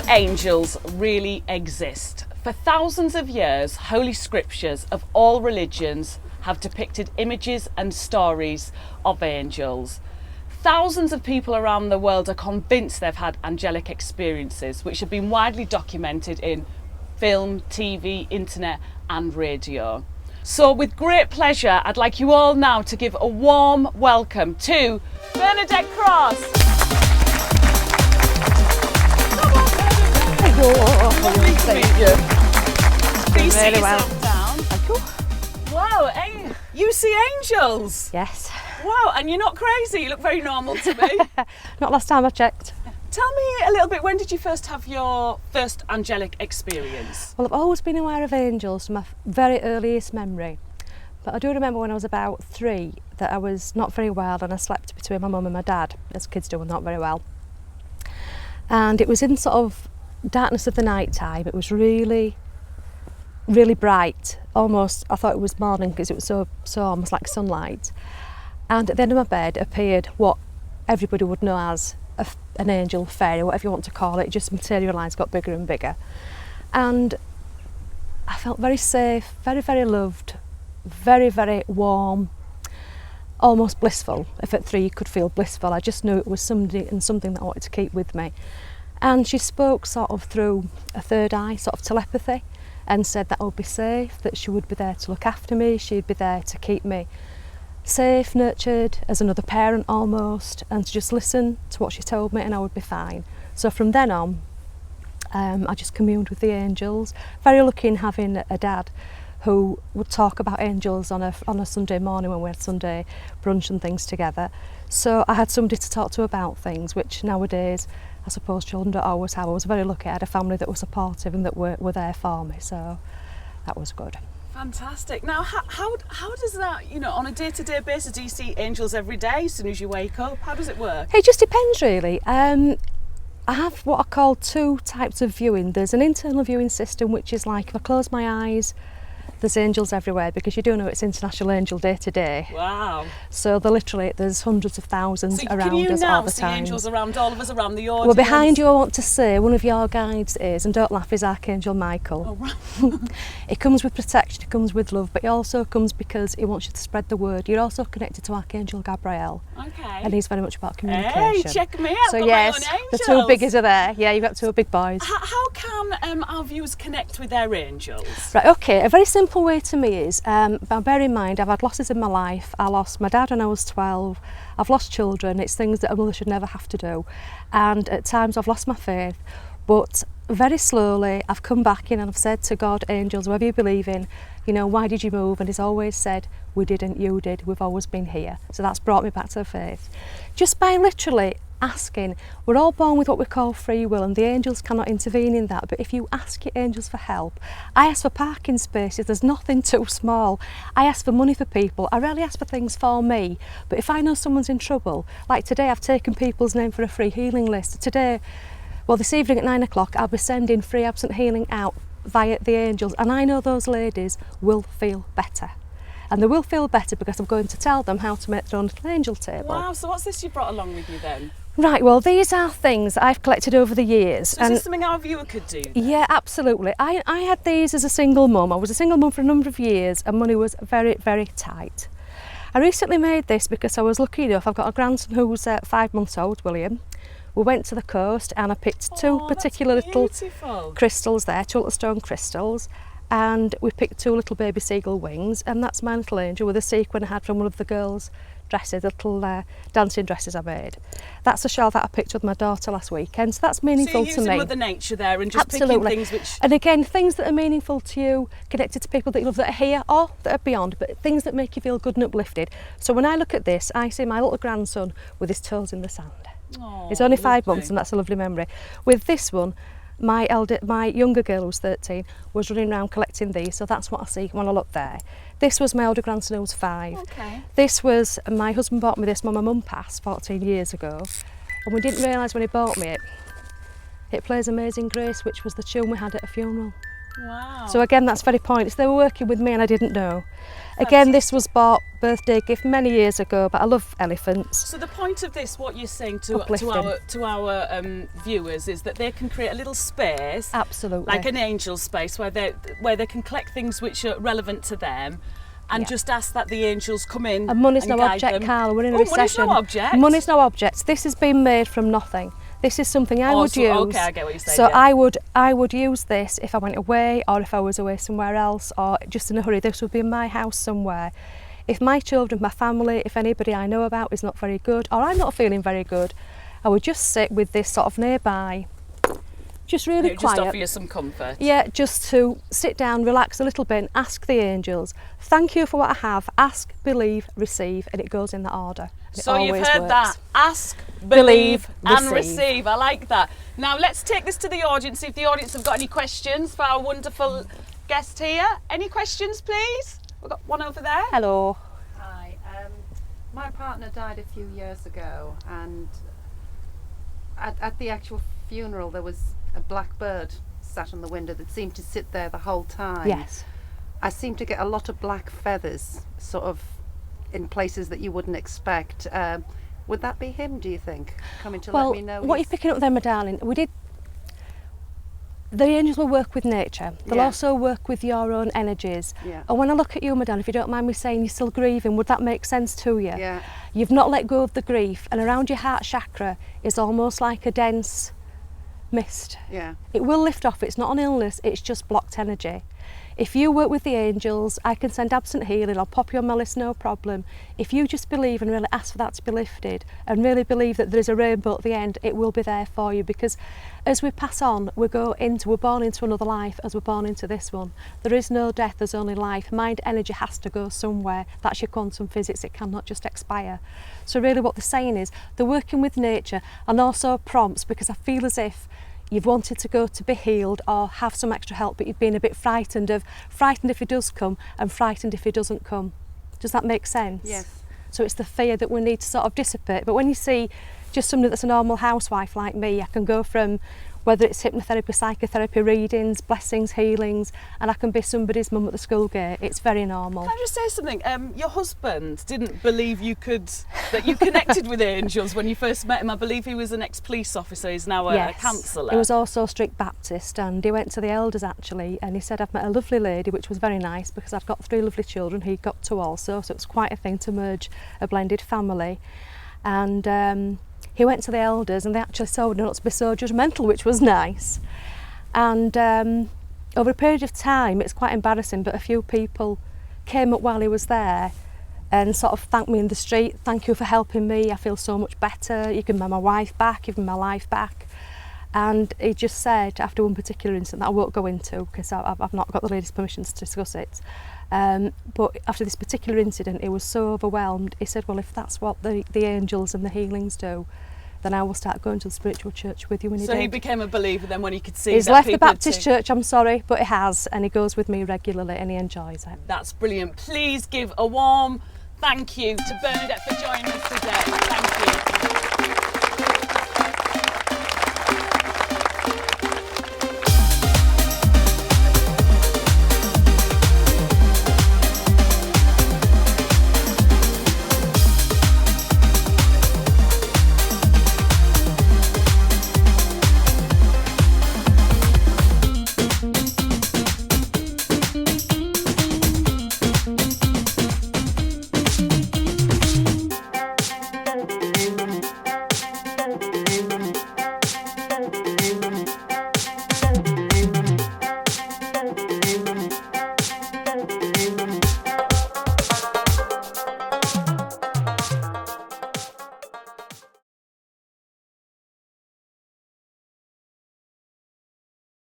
angels really exist? For thousands of years, holy scriptures of all religions have depicted images and stories of angels. Thousands of people around the world are convinced they've had angelic experiences, which have been widely documented in film, TV, internet and radio. So with great pleasure, I'd like you all now to give a warm welcome to Bernadette Cross. Lovely to meet you. Please sit yourself down. Thank you. Wow, you see angels? Yes. Wow, and you're not crazy, you look very normal to me. Not last time I checked. Tell me a little bit, when did you first have your first angelic experience? Well, I've always been aware of angels from my very earliest memory. But I do remember when I was about 3 that I was not very well and I slept between my mum and my dad, as kids do, not very well. And it was in sort of darkness of the night time. It was really, really bright. Almost, I thought it was morning because it was so almost like sunlight. And at the end of my bed appeared what everybody would know as an angel, fairy, whatever you want to call it. It just materialised, got bigger and bigger. And I felt very safe, very, very loved, very, very warm, almost blissful. If at 3 you could feel blissful, I just knew it was somebody and something that I wanted to keep with me. And she spoke sort of through a third eye, sort of telepathy, and said that I would be safe, that she would be there to look after me, she'd be there to keep me safe, nurtured, as another parent almost, and to just listen to what she told me and I would be fine. So from then on, I just communed with the angels. Very lucky in having a dad who would talk about angels on a Sunday morning when we had Sunday brunch and things together. So I had somebody to talk to about things, which nowadays I suppose children don't always have. I was very lucky I had a family that was supportive and that were there for me, so that was good. Fantastic. Now, how does that, on a day-to-day basis, do you see angels every day as soon as you wake up? How does it work? It just depends really. I have what I call 2 types of viewing. There's an internal viewing system, which is like if I close my eyes, there's angels everywhere, because you do know it's International Angel Day today. Wow. So there's hundreds of thousands around us all the time. Can you now see angels around all of us, around the audience? Well, behind you I want to say one of your guides is, and don't laugh, is Archangel Michael. Oh, right. It comes with protection, it comes with love, but it also comes because he wants you to spread the word. You're also connected to Archangel Gabriel. Okay. And he's very much about communication. Hey, check me out. So got yes, my own the angels. 2 biggies are there. Yeah, you've got 2 big boys. How can our viewers connect with their angels? Right, okay, a very simple way to me is, bear in mind, I've had losses in my life. I lost my dad when I was 12. I've lost children. It's things that a mother should never have to do. And at times I've lost my faith. But very slowly I've come back in and I've said to God, angels, whoever you believe in, why did you move? And he's always said, we didn't, you did. We've always been here. So that's brought me back to the faith. Just by literally asking. We're all born with what we call free will, and the angels cannot intervene in that. But if you ask your angels for help, I ask for parking spaces, there's nothing too small. I ask for money for people. I rarely ask for things for me, but if I know someone's in trouble, like today I've taken people's name for a free healing list. This evening at 9 o'clock I'll be sending free absent healing out via the angels, and I know those ladies will feel better. And they will feel better because I'm going to tell them how to make their own little angel table. Wow, so what's this you brought along with you then? Right, well, these are things that I've collected over the years. So is this something our viewer could do then? Yeah, absolutely. I had these as a single mum. I was a single mum for a number of years and money was very, very tight. I recently made this because I was lucky enough. I've got a grandson who's 5 months old, William. We went to the coast and I picked 2 particular little crystals there, 2 little stone crystals. And we picked 2 little baby seagull wings, and that's my little angel with a sequin I had from one of the girls' dresses, little dancing dresses I made. That's a shawl that I picked with my daughter last weekend, so that's meaningful to me. So you're using Mother Nature there and just Absolutely. picking things which... And again, things that are meaningful to you, connected to people that you love that are here or that are beyond, but things that make you feel good and uplifted. So when I look at this, I see my little grandson with his toes in the sand. Oh, he's only 5 lovely. months, and that's a lovely memory. With this one, my younger girl, who was 13, was running around collecting these, so that's what I see when I look there. This was my older grandson, who was 5. Okay. This was, my husband bought me this when my mum passed 14 years ago, and we didn't realise when he bought me it plays Amazing Grace, which was the tune we had at a funeral. Wow. So again, that's very pointless. They were working with me and I didn't know. Again, this was bought birthday gift many years ago, but I love elephants. So the point of this, what you're saying to our viewers, is that they can create a little space, Absolutely. like an angel space, where they can collect things which are relevant to them, and just ask that the angels come in. And money's no guide object, them. Carla. We're in a recession. Money's no object. Money's no object. This has been made from nothing. This is something I would use. Okay, I get what you're saying. So yeah. I would use this if I went away, or if I was away somewhere else, or just in a hurry. This would be in my house somewhere. If my children, my family, if anybody I know about is not very good, or I'm not feeling very good, I would just sit with this sort of nearby, just really quiet. Just offer you some comfort. Yeah, just to sit down, relax a little bit, and ask the angels, thank you for what I have, ask, believe, receive, and it goes in that order. So you've heard that. Ask, believe and receive. I like that. Now let's take this to the audience, see if the audience have got any questions for our wonderful guest here. Any questions, please? We've got one over there. Hello. Hi. My partner died a few years ago, and at the actual funeral there was a black bird sat on the window that seemed to sit there the whole time. Yes. I seem to get a lot of black feathers, sort of in places that you wouldn't expect. Would that be him, do you think, coming to let me know? What you're picking up there, my darling, the angels will work with nature. They'll also work with your own energies. Yeah. And when I look at you, my darling, if you don't mind me saying, you're still grieving, would that make sense to you? Yeah. You've not let go of the grief, and around your heart chakra is almost like a dense mist. Yeah. It will lift off. It's not an illness, it's just blocked energy. If you work with the angels, I can send absent healing, I'll pop you on my list, no problem. If you just believe and really ask for that to be lifted, and really believe that there is a rainbow at the end, it will be there for you, because as we pass on, we're born into another life as we're born into this one. There is no death, there's only life. Mind energy has to go somewhere. That's your quantum physics, it cannot just expire. So really what they're saying is, they're working with nature, and also prompts, because I feel as if you've wanted to go to be healed or have some extra help, but you've been a bit frightened if he does come and frightened if he doesn't come. Does that make sense? Yes. So it's the fear that we need to sort of dissipate. But when you see just somebody that's a normal housewife like me, I can go from whether it's hypnotherapy, psychotherapy, readings, blessings, healings, and I can be somebody's mum at the school gate. It's very normal. Can I just say something? Your husband didn't believe that you connected with angels when you first met him. I believe he was an ex-police officer. He's now a counsellor. He was also a strict Baptist, and he went to the elders actually, and he said, I've met a lovely lady, which was very nice because I've got 3 lovely children. He got 2 also, so it's quite a thing to merge a blended family. And he went to the elders and they actually told him not to be so judgmental, which was nice. And over a period of time, it's quite embarrassing, but a few people came up while he was there and sort of thanked me in the street. Thank you for helping me, I feel so much better. You can have my wife back, you've given my life back. And he just said, after one particular incident that I won't go into because I've not got the lady's permission to discuss it, but after this particular incident he was so overwhelmed. He said, well, if that's what the angels and the healings do, then I will start going to the spiritual church with you. And he became a believer then when he could see he's that left the people Baptist church, I'm sorry, but he has, and he goes with me regularly and he enjoys it. That's brilliant. Please give a warm thank you to Bernadette for joining us today. Thank you.